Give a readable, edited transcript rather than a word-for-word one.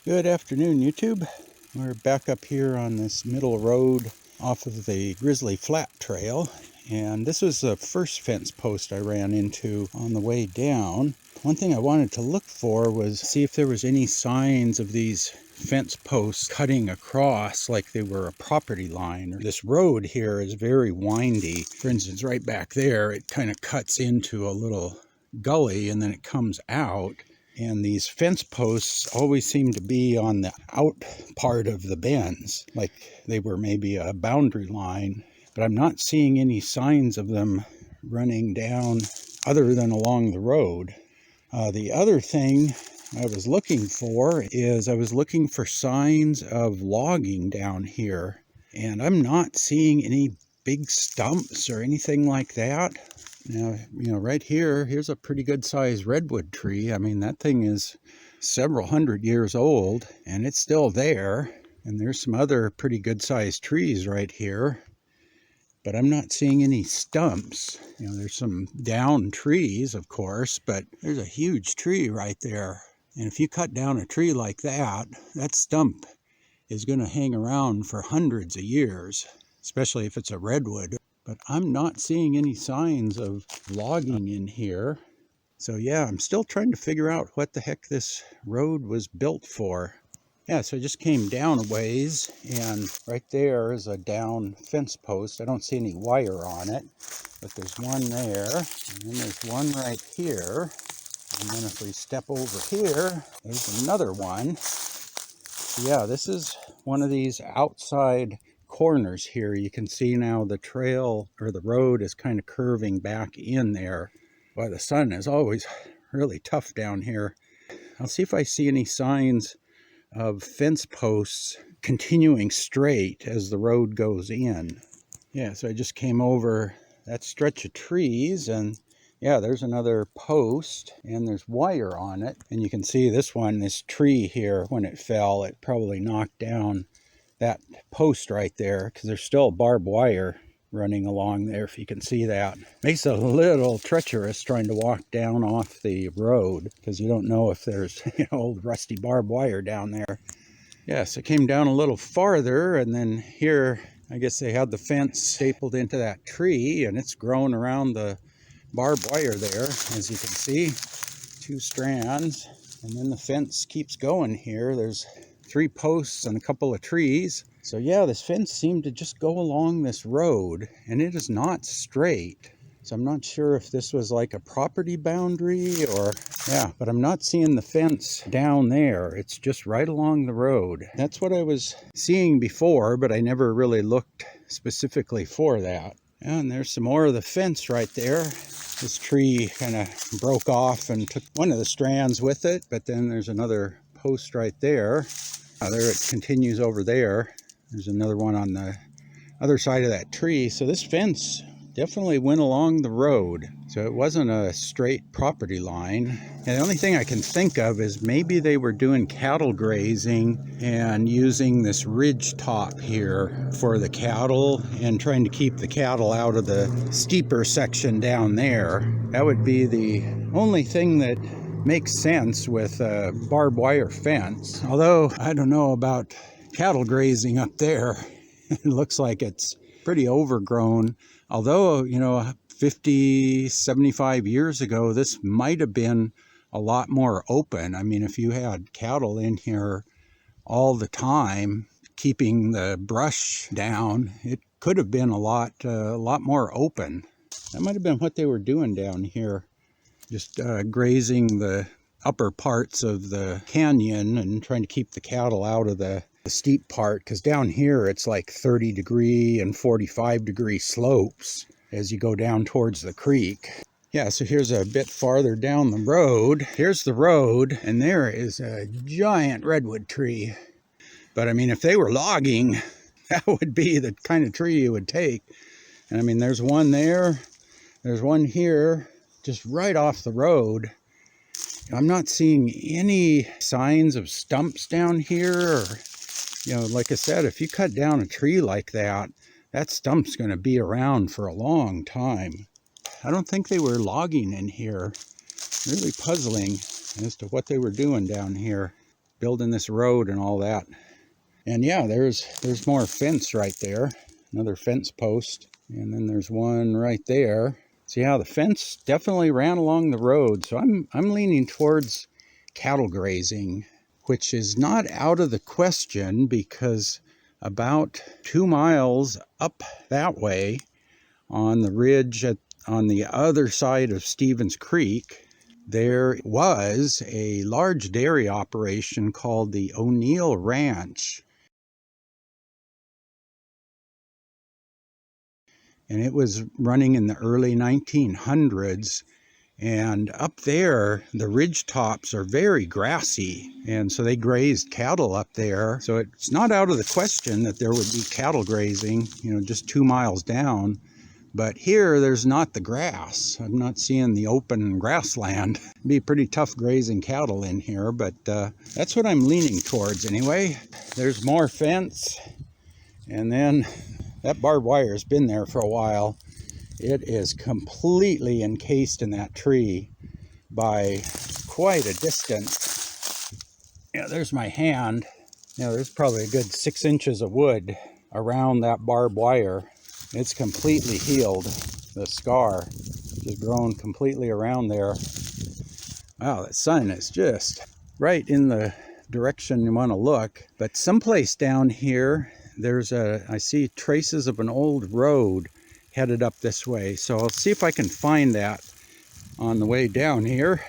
Good afternoon, YouTube. We're back up here on this middle road off of the Grizzly Flat Trail, and this was the first fence post I ran into on the way down. One thing I wanted to look for was see if there was any signs of these fence posts cutting across like they were a property line. This road here is very windy. For instance, right back there, it kind of cuts into a little gully and then it comes out. And these fence posts always seem to be on the out part of the bends, like they were maybe a boundary line. But I'm not seeing any signs of them running down other than along the road. The other thing I was looking for is I was looking for signs of logging down here. And I'm not seeing any big stumps or anything like that. Now, right here's a pretty good sized redwood tree. I mean, that thing is several hundred years old and it's still there. And there's some other pretty good sized trees right here. But I'm not seeing any stumps. There's some down trees, of course, but there's a huge tree right there. And if you cut down a tree like that, that stump is going to hang around for hundreds of years, especially if it's a redwood. But I'm not seeing any signs of logging in here. So yeah, I'm still trying to figure out what the heck this road was built for. Yeah, so I just came down a ways, and right there is a down fence post. I don't see any wire on it, but there's one there, and then there's one right here. And then if we step over here, there's another one. So yeah, this is one of these outside corners here. You can see now the trail or the road is kind of curving back in there. Boy, the sun is always really tough down here. I'll see if I see any signs of fence posts continuing straight as the road goes in. Yeah, so I just came over that stretch of trees, and yeah, there's another post and there's wire on it. And you can see this tree here, when it fell, it probably knocked down that post right there, because there's still barbed wire running along there, if you can see that. Makes it a little treacherous trying to walk down off the road, because you don't know if there's old rusty barbed wire down there. Yes, I came down a little farther, and then here I guess they had the fence stapled into that tree, and it's grown around the barbed wire there, as you can see. 2 strands, and then the fence keeps going here. There's 3 posts and a couple of trees. So yeah, this fence seemed to just go along this road, and it is not straight. So I'm not sure if this was like a property boundary or, yeah, but I'm not seeing the fence down there. It's just right along the road. That's what I was seeing before, but I never really looked specifically for that. And there's some more of the fence right there. This tree kind of broke off and took one of the strands with it, but then there's another post right there. There it continues over there. There's another one on the other side of that tree. So this fence definitely went along the road. So it wasn't a straight property line. And the only thing I can think of is maybe they were doing cattle grazing and using this ridge top here for the cattle and trying to keep the cattle out of the steeper section down there. That would be the only thing that makes sense with a barbed wire fence. Although I don't know about cattle grazing up there. It looks like it's pretty overgrown. Although, 50, 75 years ago, this might have been a lot more open. I mean, if you had cattle in here all the time, keeping the brush down, it could have been a lot more open. That might have been what they were doing down here. Just grazing the upper parts of the canyon and trying to keep the cattle out of the steep part, because down here it's like 30-degree and 45-degree slopes as you go down towards the creek. Yeah, so here's a bit farther down the road. Here's the road, and there is a giant redwood tree. But I mean, if they were logging, that would be the kind of tree you would take. And I mean, there's one there, there's one here, just right off the road. I'm not seeing any signs of stumps down here. Or, like I said, if you cut down a tree like that, that stump's going to be around for a long time. I don't think they were logging in here. Really puzzling as to what they were doing down here. building this road and all that. And yeah, there's more fence right there, another fence post, and then there's one right there. So yeah, the fence definitely ran along the road. So I'm leaning towards cattle grazing, which is not out of the question, because about 2 miles up that way on the ridge on the other side of Stevens Creek, there was a large dairy operation called the O'Neill Ranch. And it was running in the early 1900s. And up there, the ridge tops are very grassy. And so they grazed cattle up there. So it's not out of the question that there would be cattle grazing, just 2 miles down. But here, there's not the grass. I'm not seeing the open grassland. It'd be pretty tough grazing cattle in here, but that's what I'm leaning towards anyway. There's more fence. And then that barbed wire has been there for a while. It is completely encased in that tree by quite a distance. Yeah, there's my hand. There's probably a good 6 inches of wood around that barbed wire. It's completely healed. The scar just grown completely around there. Wow, the sun is just right in the direction you want to look. But someplace down here, I see traces of an old road headed up this way. So I'll see if I can find that on the way down here.